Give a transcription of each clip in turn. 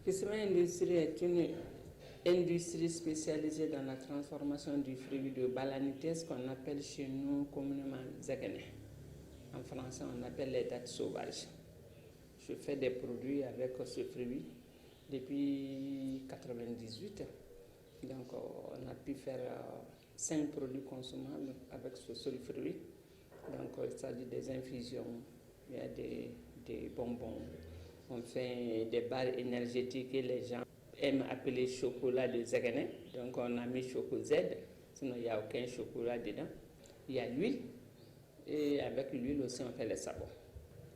Kisima Industrie est une industrie spécialisée dans la transformation du fruit de balanité, ce qu'on appelle chez nous communément zagane. En français, on appelle les dattes sauvages. Je fais des produits avec ce fruit depuis 1998. Donc, on a pu faire 5 produits consommables avec ce seul fruit. Donc, il s'agit des infusions, il y a des bonbons. On fait des barres énergétiques et les gens aiment appeler chocolat de Zagane. Donc, on a mis Choco Z, sinon il n'y a aucun chocolat dedans. Il y a l'huile et avec l'huile aussi, on fait les savons.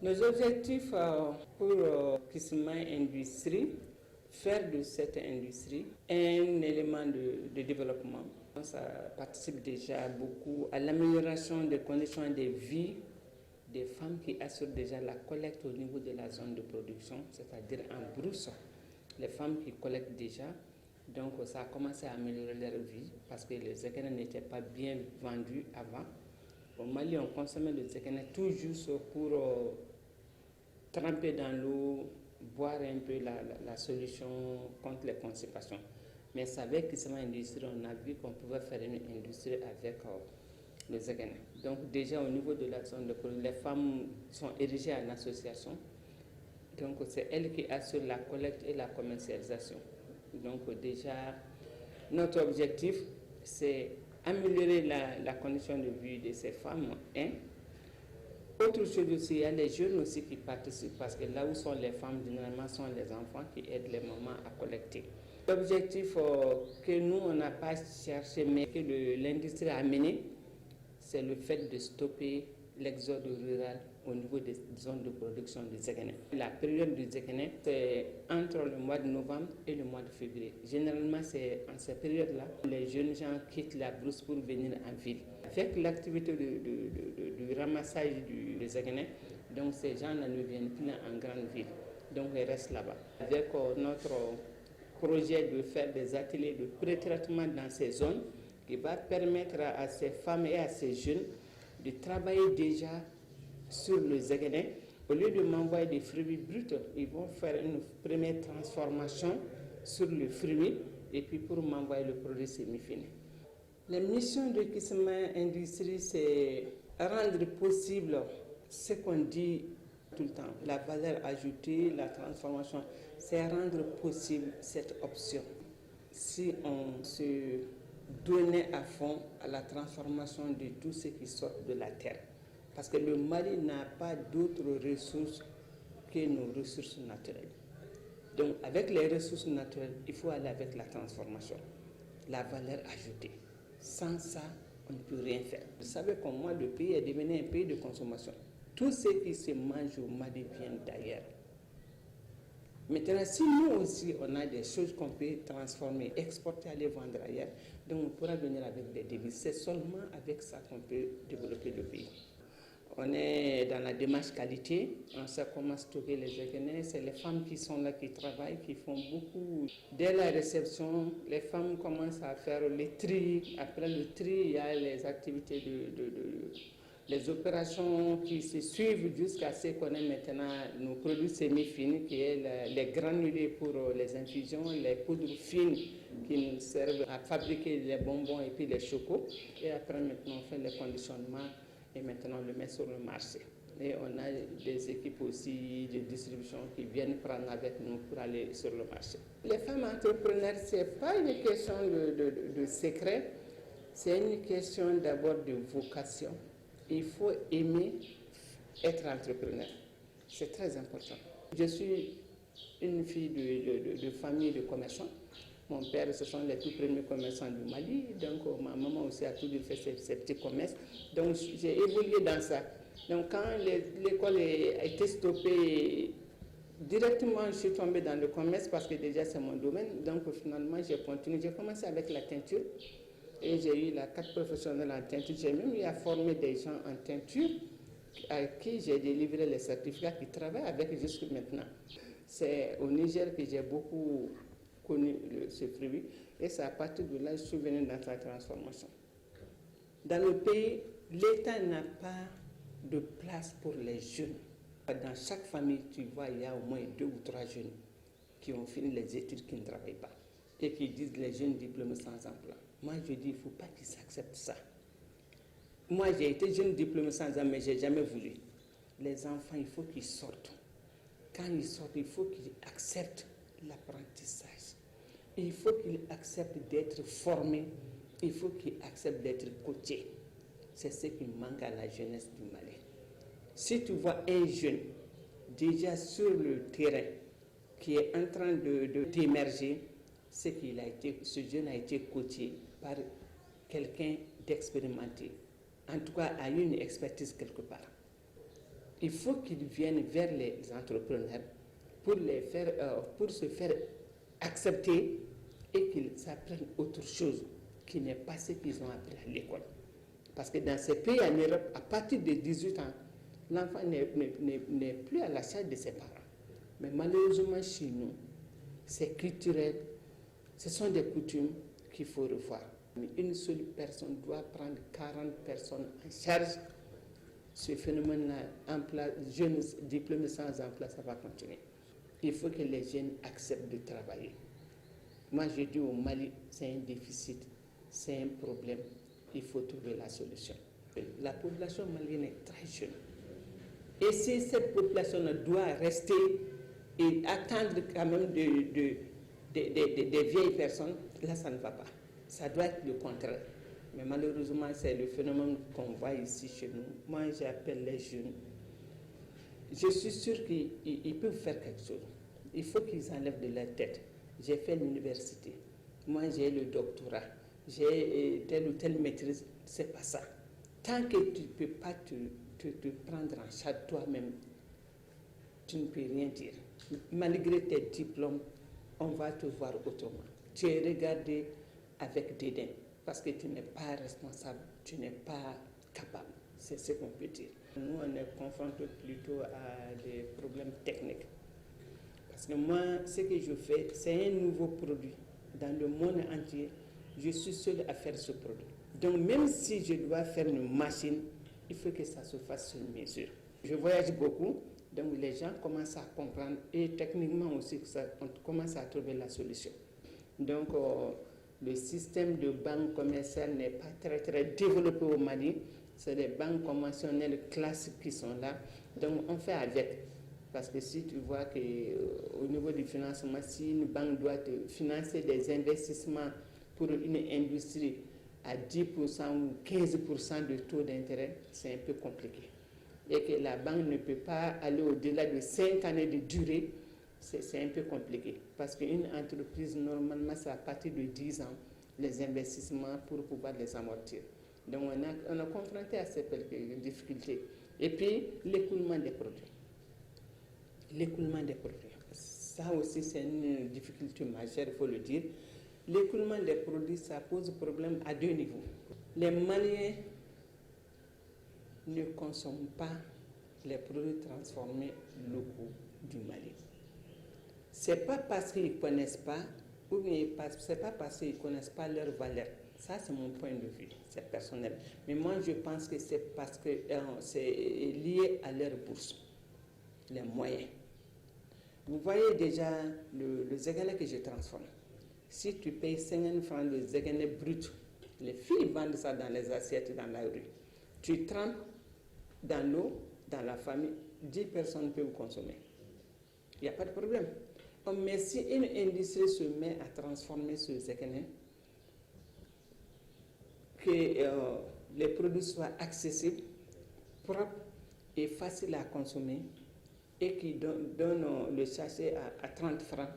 Nos objectifs pour Kisima Industrie, faire de cette industrie un élément de développement. Ça participe déjà beaucoup à l'amélioration des conditions de vie des femmes qui assurent déjà la collecte au niveau de la zone de production, c'est-à-dire en brousse. Les femmes qui collectent déjà, donc ça a commencé à améliorer leur vie parce que le zekene n'était pas bien vendu avant. Au Mali, on consommait le zekene tout juste pour tremper dans l'eau, boire un peu la solution contre les constipations. Mais c'est avec Kisima Industrie, on a vu qu'on pouvait faire une industrie avec le Zagane. Donc déjà au niveau de la zone de production, les femmes sont érigées en association. Donc c'est elles qui assurent la collecte et la commercialisation. Donc déjà, notre objectif, c'est améliorer la condition de vie de ces femmes. Autre chose aussi, il y a les jeunes aussi qui participent parce que là où sont les femmes, généralement, sont les enfants qui aident les mamans à collecter. L'objectif que nous, on n'a pas cherché, mais que l'industrie a mené, c'est le fait de stopper l'exode rural au niveau des zones de production du Zagane. La période du Zagane, c'est entre le mois de novembre et le mois de février. Généralement, c'est en cette période-là que les jeunes gens quittent la brousse pour venir en ville. Avec l'activité du ramassage du Zagane, donc ces gens-là ne viennent plus en grande ville, donc ils restent là-bas. Avec notre projet de faire des ateliers de pré-traitement dans ces zones, qui va permettre à ces femmes et à ces jeunes de travailler déjà sur le Zagane. Au lieu de m'envoyer des fruits bruts, ils vont faire une première transformation sur le fruit et puis pour m'envoyer le produit semi-fini. La mission de Kisima Industrie, c'est rendre possible ce qu'on dit tout le temps, la valeur ajoutée, la transformation, c'est rendre possible cette option. Si on se donnait à fond à la transformation de tout ce qui sort de la terre. Parce que le Mali n'a pas d'autres ressources que nos ressources naturelles. Donc avec les ressources naturelles, il faut aller avec la transformation, la valeur ajoutée. Sans ça, on ne peut rien faire. Vous savez comme moi, le pays est devenu un pays de consommation. Tout ce qui se mange au Mali vient d'ailleurs. Maintenant, si nous aussi, on a des choses qu'on peut transformer, exporter, aller vendre ailleurs, donc on pourra venir avec des devises. C'est seulement avec ça qu'on peut développer le pays. On est dans la démarche qualité, on sait comment stocker les Zagane. C'est les femmes qui sont là, qui travaillent, qui font beaucoup. Dès la réception, les femmes commencent à faire le tri. Après le tri, il y a les activités les opérations qui se suivent jusqu'à ce qu'on ait maintenant nos produits semi-finis, qui est les granulés pour les infusions, les poudres fines qui nous servent à fabriquer les bonbons et puis les chocos. Et après, maintenant, on fait le conditionnement et maintenant on le met sur le marché. Et on a des équipes aussi de distribution qui viennent prendre avec nous pour aller sur le marché. Les femmes entrepreneurs, ce n'est pas une question de secret, c'est une question d'abord de vocation. Il faut aimer être entrepreneur. C'est très important. Je suis une fille de famille de commerçants. Mon père, ce sont les tout premiers commerçants du Mali. Donc, ma maman aussi a toujours fait ses petits commerces. Donc, j'ai évolué dans ça. Donc, quand l'école a été stoppée, directement, je suis tombée dans le commerce parce que déjà, c'est mon domaine. Donc, finalement, j'ai continué. J'ai commencé avec la teinture. Et j'ai eu la carte professionnelle en teinture. J'ai même eu à former des gens en teinture à qui j'ai délivré les certificats qui travaillent avec jusqu'à maintenant. C'est au Niger que j'ai beaucoup connu ce fruit et c'est à partir de là que je suis venue dans sa transformation. Dans le pays, l'État n'a pas de place pour les jeunes. Dans chaque famille, tu vois, il y a au moins 2 ou 3 jeunes qui ont fini les études, qui ne travaillent pas, et qui disent les jeunes diplômés sans emploi. Moi, je dis, il ne faut pas qu'ils acceptent ça. Moi, j'ai été jeune diplômé sans emploi, mais je n'ai jamais voulu. Les enfants, il faut qu'ils sortent. Quand ils sortent, il faut qu'ils acceptent l'apprentissage. Il faut qu'ils acceptent d'être formés. Il faut qu'ils acceptent d'être coachés. C'est ce qui manque à la jeunesse du Mali. Si tu vois un jeune déjà sur le terrain qui est en train d'émerger, c'est ce jeune a été coaché par quelqu'un d'expérimenté. En tout cas, a eu une expertise quelque part. Il faut qu'ils viennent vers les entrepreneurs pour se faire accepter et qu'ils apprennent autre chose qui n'est pas ce qu'ils ont appris à l'école. Parce que dans ces pays en Europe, à partir de 18 ans, l'enfant n'est plus à la charge de ses parents. Mais malheureusement, chez nous, c'est culturel, ce sont des coutumes qu'il faut revoir. Une seule personne doit prendre 40 personnes en charge. Ce phénomène-là, jeunes diplômés sans emploi, ça va continuer. Il faut que les jeunes acceptent de travailler. Moi, je dis au Mali, c'est un déficit, c'est un problème. Il faut trouver la solution. La population malienne est très jeune. Et si cette population doit rester et attendre quand même des vieilles personnes, là, ça ne va pas. Ça doit être le contraire. Mais malheureusement, c'est le phénomène qu'on voit ici chez nous. Moi, j'appelle les jeunes. Je suis sûre qu'ils peuvent faire quelque chose. Il faut qu'ils enlèvent de leur tête. J'ai fait l'université. Moi, j'ai le doctorat. J'ai telle ou telle maîtrise. C'est pas ça. Tant que tu ne peux pas te prendre en charge toi-même, tu ne peux rien dire. Malgré tes diplômes, on va te voir autrement. Tu es regardé avec dédain parce que tu n'es pas responsable, tu n'es pas capable. C'est ce qu'on peut dire. Nous, on est confrontés plutôt à des problèmes techniques. Parce que moi, ce que je fais, c'est un nouveau produit. Dans le monde entier, je suis seul à faire ce produit. Donc, même si je dois faire une machine, il faut que ça se fasse sur mesure. Je voyage beaucoup, donc les gens commencent à comprendre et techniquement aussi, on commence à trouver la solution. Donc, le système de banque commerciale n'est pas très développé au Mali. C'est les banques conventionnelles classiques qui sont là. Donc, on fait avec. Parce que si tu vois qu'au niveau du financement, si une banque doit te financer des investissements pour une industrie à 10% ou 15% de taux d'intérêt, c'est un peu compliqué. Et que la banque ne peut pas aller au-delà de 5 années de durée, c'est un peu compliqué. Parce qu'une entreprise, normalement, c'est à partir de 10 ans, les investissements pour pouvoir les amortir. Donc, on est confronté à ces difficultés. Et puis, l'écoulement des produits. L'écoulement des produits. Ça aussi, c'est une difficulté majeure, il faut le dire. L'écoulement des produits, ça pose problème à deux niveaux. Les Maliens ne consomment pas les produits transformés locaux du Mali. Ce n'est pas parce qu'ils ne connaissent pas, ou bien ce n'est pas parce qu'ils ne connaissent pas leur valeur. Ça, c'est mon point de vue, c'est personnel. Mais moi, je pense que c'est parce que c'est lié à leur bourse, les moyens. Vous voyez déjà le zégané que je transforme. Si tu payes 50 francs le zégané brut, les filles vendent ça dans les assiettes dans la rue. Tu trempes dans l'eau, dans la famille, 10 personnes peuvent consommer. Il n'y a pas de problème. Mais si une industrie se met à transformer ce zégané, que les produits soient accessibles, propres et faciles à consommer, et qui donne le sachet à 30 francs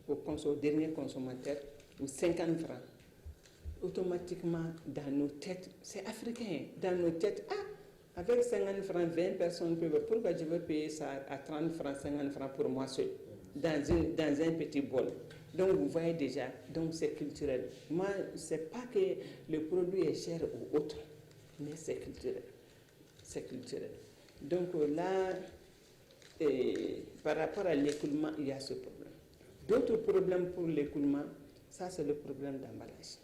au dernier consommateur ou 50 francs, automatiquement dans nos têtes, c'est africain, dans nos têtes, avec 50 francs, 20 personnes peuvent, pourquoi je veux payer ça à 30 francs, 50 francs pour moi seul, dans un petit bol. Donc vous voyez déjà, donc c'est culturel. Moi, c'est pas que le produit est cher ou autre, mais c'est culturel. C'est culturel. Donc là, par rapport à l'écoulement, il y a ce problème. D'autres problèmes pour l'écoulement, ça c'est le problème d'emballage.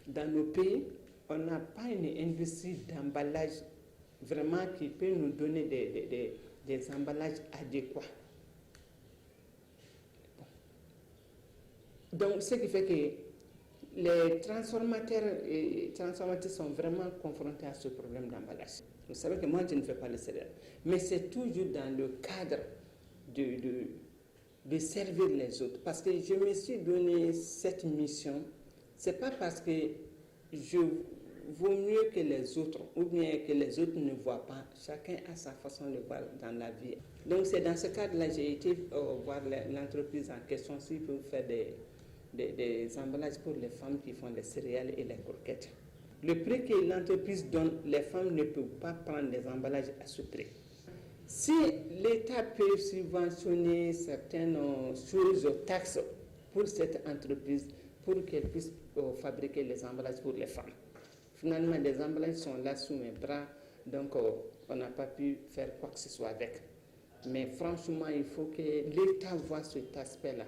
Dans nos pays, on n'a pas une industrie d'emballage vraiment qui peut nous donner des emballages adéquats. Bon. Donc, ce qui fait que les transformateurs et transformatrices sont vraiment confrontés à ce problème d'emballage. Vous savez que moi, je ne fais pas le céréales, mais c'est toujours dans le cadre de servir les autres. Parce que je me suis donné cette mission, c'est pas parce que je vaux mieux que les autres ou bien que les autres ne voient pas. Chacun a sa façon de voir dans la vie. Donc c'est dans ce cadre-là que j'ai été voir l'entreprise en question s'ils peuvent faire des emballages pour les femmes qui font les céréales et les croquettes. Le prix que l'entreprise donne, les femmes ne peuvent pas prendre des emballages à ce prix. Si l'État peut subventionner certaines choses, taxes pour cette entreprise, pour qu'elle puisse fabriquer les emballages pour les femmes. Finalement, les emballages sont là sous mes bras, donc on n'a pas pu faire quoi que ce soit avec. Mais franchement, il faut que l'État voit cet aspect-là.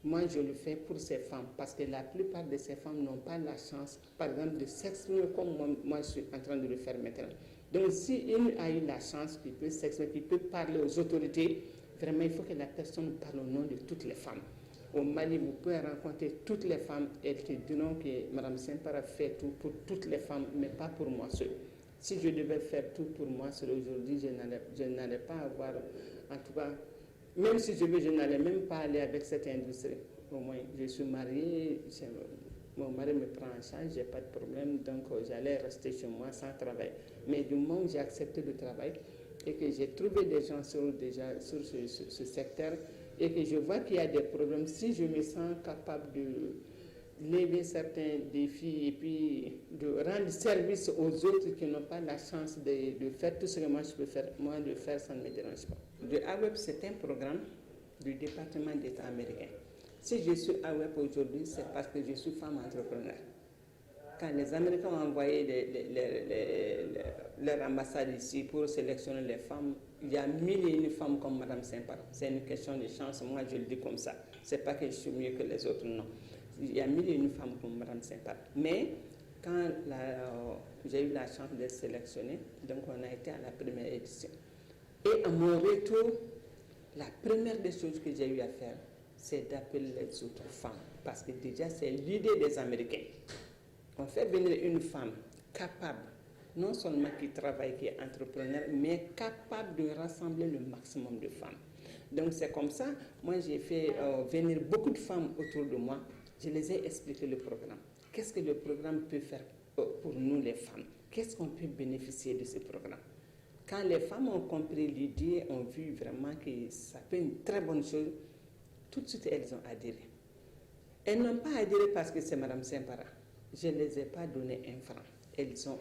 Moi, je le fais pour ces femmes, parce que la plupart de ces femmes n'ont pas la chance, par exemple, de s'exprimer comme moi je suis en train de le faire maintenant. Donc, si une a eu la chance, qu'il peut s'exprimer, qu'il peut parler aux autorités, vraiment, il faut que la personne parle au nom de toutes les femmes. Au Mali, vous pouvez rencontrer toutes les femmes, elles te diront que Mme Simpara fait tout pour toutes les femmes, mais pas pour moi seule. Si je devais faire tout pour moi seule aujourd'hui, je n'allais pas avoir, en tout cas, même si je veux, je n'allais même pas aller avec cette industrie. Au moins, je suis mariée, mon mari me prend en charge, je n'ai pas de problème, donc j'allais rester chez moi sans travail. Mais du moment où j'ai accepté le travail et que j'ai trouvé des gens sur ce secteur et que je vois qu'il y a des problèmes, si je me sens capable de lever certains défis et puis de rendre service aux autres qui n'ont pas la chance de faire tout ce que moi je peux faire, moi de faire, ça ne me dérange pas. Le AWEP, c'est un programme du département d'État américain. Si je suis AWEP aujourd'hui, c'est parce que je suis femme entrepreneur. Quand les Américains ont envoyé leur ambassade ici pour sélectionner les femmes, il y a 1001 femmes comme Mme Simpara. C'est une question de chance, moi je le dis comme ça. C'est pas que je suis mieux que les autres, non. Il y a 1001 femmes comme Mme Simpara. Mais quand j'ai eu la chance d'être sélectionnée, donc on a été à la première édition. Et à mon retour, la première des choses que j'ai eu à faire, c'est d'appeler les autres femmes. Parce que déjà, c'est l'idée des Américains. On fait venir une femme capable, non seulement qui travaille, qui est entrepreneur, mais capable de rassembler le maximum de femmes. Donc c'est comme ça, moi j'ai fait venir beaucoup de femmes autour de moi. Je les ai expliqué le programme. Qu'est-ce que le programme peut faire pour nous les femmes? Qu'est-ce qu'on peut bénéficier de ce programme? Quand les femmes ont compris l'idée, ont vu vraiment que ça peut être une très bonne chose, tout de suite elles ont adhéré. Elles n'ont pas adhéré parce que c'est Mme Simpara. Je ne les ai pas donné un franc. Elles ont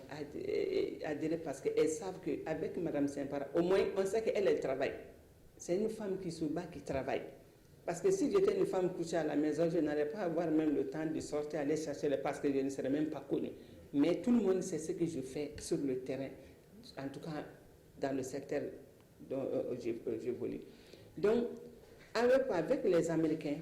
adhéré parce qu'elles savent qu'avec Mme Simpara, au moins on sait qu'elle, elle travaille. C'est une femme qui se bat, qui travaille. Parce que si j'étais une femme couchée à la maison, je n'allais pas avoir même le temps de sortir, aller chercher les parce que je ne serais même pas connue. Mais tout le monde sait ce que je fais sur le terrain, en tout cas dans le secteur dont j'évolue. Donc, avec les Américains,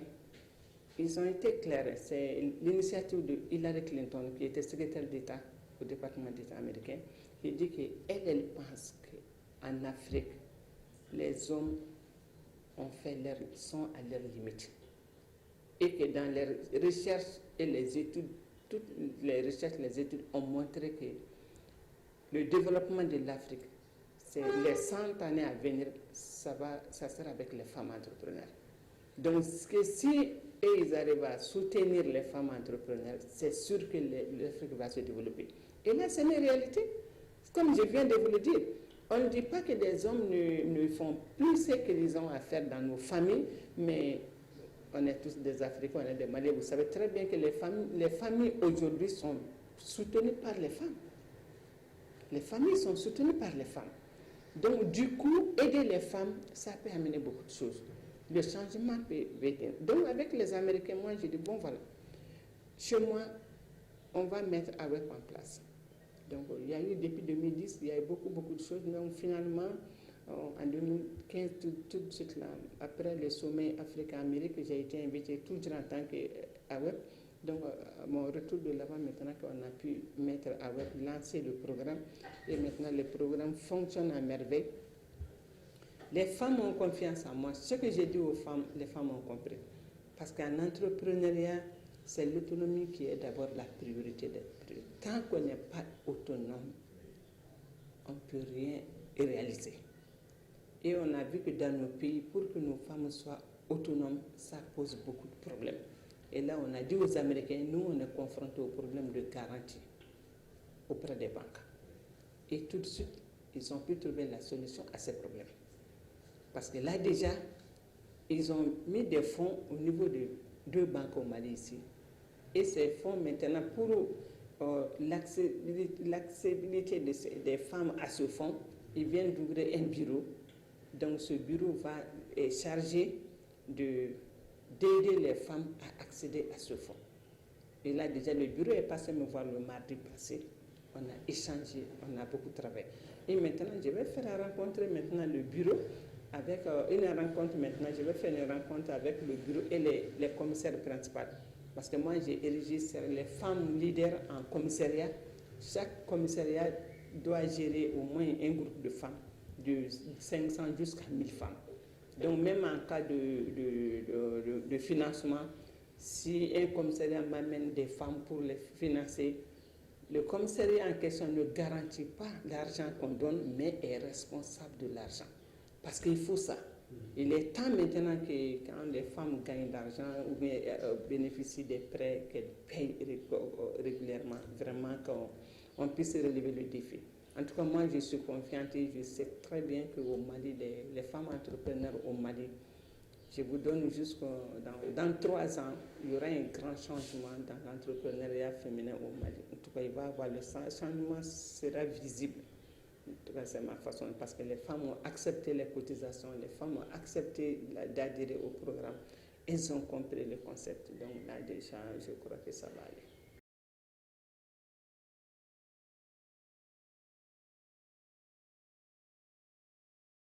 ils ont été clairs. C'est l'initiative de Hillary Clinton, qui était secrétaire d'État au département d'État américain, qui dit qu'elle pense qu'en Afrique, les hommes sont à leur limite. Et que dans les recherches et les études, toutes les recherches, les études ont montré que le développement de l'Afrique, c'est les 100 années à venir, ça sera avec les femmes entrepreneurs. Donc, si ils arrivent à soutenir les femmes entrepreneurs, c'est sûr que l'Afrique va se développer. Et là, c'est une réalité. Comme je viens de vous le dire, on ne dit pas que les hommes ne font plus ce qu'ils ont à faire dans nos familles, mais on est tous des Africains, on est des Maliens. Vous savez très bien que les familles aujourd'hui sont soutenues par les femmes. Les familles sont soutenues par les femmes. Donc, du coup, aider les femmes, ça peut amener beaucoup de choses. Le changement peut venir. Donc, avec les Américains, moi, je dis, bon, voilà. Chez moi, on va mettre AWEP en place. Donc, il y a eu, depuis 2010, il y a eu beaucoup de choses. Donc, finalement, en 2015, tout de suite, là, après le sommet Afrique-Amérique, j'ai été invité toujours en tant qu'AWEP. Donc, à mon retour de là-bas, maintenant qu'on a pu mettre AWEP, lancer le programme, et maintenant, le programme fonctionne à merveille. Les femmes ont confiance en moi. Ce que j'ai dit aux femmes, les femmes ont compris. Parce qu'en entrepreneuriat, c'est l'autonomie qui est d'abord la priorité. Tant qu'on n'est pas autonome, on ne peut rien réaliser. Et on a vu que dans nos pays, pour que nos femmes soient autonomes, ça pose beaucoup de problèmes. Et là, on a dit aux Américains, nous, on est confrontés au problème de garantie auprès des banques. Et tout de suite, ils ont pu trouver la solution à ces problèmes. Parce que là, déjà, ils ont mis des fonds au niveau de 2 banques au Mali ici. Et ces fonds, maintenant, pour l'accessibilité des femmes à ce fonds, ils viennent d'ouvrir un bureau. Donc, ce bureau est chargé d'aider les femmes à accéder à ce fonds. Et là, déjà, le bureau est passé me voir le mardi passé. On a échangé, on a beaucoup travaillé. Et maintenant, je vais faire rencontrer maintenant le bureau avec une rencontre maintenant. Je vais faire une rencontre avec le bureau et les commissaires principaux. Parce que moi, j'ai érigé les femmes leaders en commissariat. Chaque commissariat doit gérer au moins un groupe de femmes, de 500 jusqu'à 1000 femmes. Donc, même en cas de financement, si un commissariat m'amène des femmes pour les financer, le commissariat en question ne garantit pas l'argent qu'on donne, mais est responsable de l'argent. Parce qu'il faut ça. Il est temps maintenant que quand les femmes gagnent de l'argent ou bien bénéficient des prêts, qu'elles payent régulièrement, vraiment qu'on puisse relever le défi. En tout cas, moi, je suis confiante et je sais très bien qu'au Mali, les femmes entrepreneurs au Mali, je vous donne dans 3 ans, il y aura un grand changement dans l'entrepreneuriat féminin au Mali. En tout cas, il va y avoir le changement sera visible. En tout cas, c'est ma façon, parce que les femmes ont accepté les cotisations, les femmes ont accepté d'adhérer au programme. Elles ont compris le concept. Donc là, déjà, je crois que ça va aller.